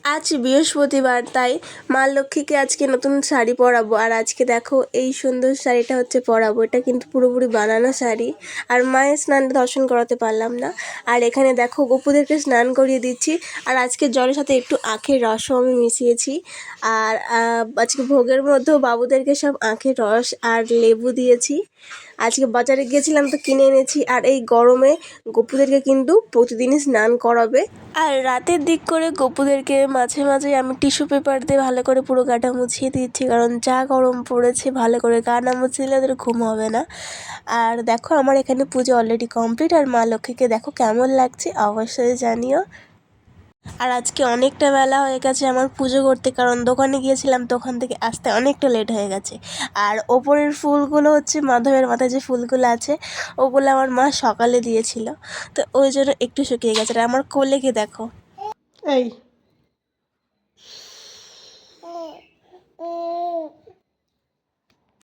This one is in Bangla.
আজ বৃহস্পতিবার, তাই মা লক্ষ্মীকে আজকে নতুন শাড়ি পরাবো। আর আজকে দেখো এই সুন্দর শাড়িটা হচ্ছে পরাবো। এটা কিন্তু পুরোপুরি বানানো শাড়ি। আর মায়ের স্নানটা দর্শন করাতে পারলাম না। আর এখানে দেখো গপুদেরকে স্নান করিয়ে দিচ্ছি। আর আজকে জলের সাথে একটু আখের রসও আমি মিশিয়েছি। আর আজকে ভোগের মধ্যেও বাবুদেরকে সব আখের রস আর লেবু দিয়েছি। আজকে বাজারে গিয়েছিলাম তো কিনে এনেছি। আর এই গরমে গপুদেরকে কিন্তু প্রতিদিনই স্নান করাবে। আর রাতের দিক করে গপুদেরকে মাঝে মাঝে আমি টিস্যু পেপার দিয়ে ভালো করে পুরো গাটা মুছিয়ে দিচ্ছি, কারণ যা গরম পড়েছে ভালো করে গা না মুছলে ওদের ঘুম হবে না। আর দেখো আমার এখানে পুজো অলরেডি কমপ্লিট। আর মা লক্ষ্মীকে দেখো কেমন লাগছে অবশ্যই জানিও। আর আজকে অনেকটা বেলা হয়ে গেছে আমার পুজো করতে, কারণ দোকানে গিয়েছিলাম তো ওখান থেকে আসতে অনেকটা লেট হয়ে গেছে। আর ওপরের ফুলগুলো হচ্ছে মাধবের মাথায় যে ফুলগুলো আছে ওগুলো আমার মা সকালে দিয়েছিল, তো ওই জন্য একটু শুকিয়ে গেছে। আর আমার কোলেকে দেখো, এই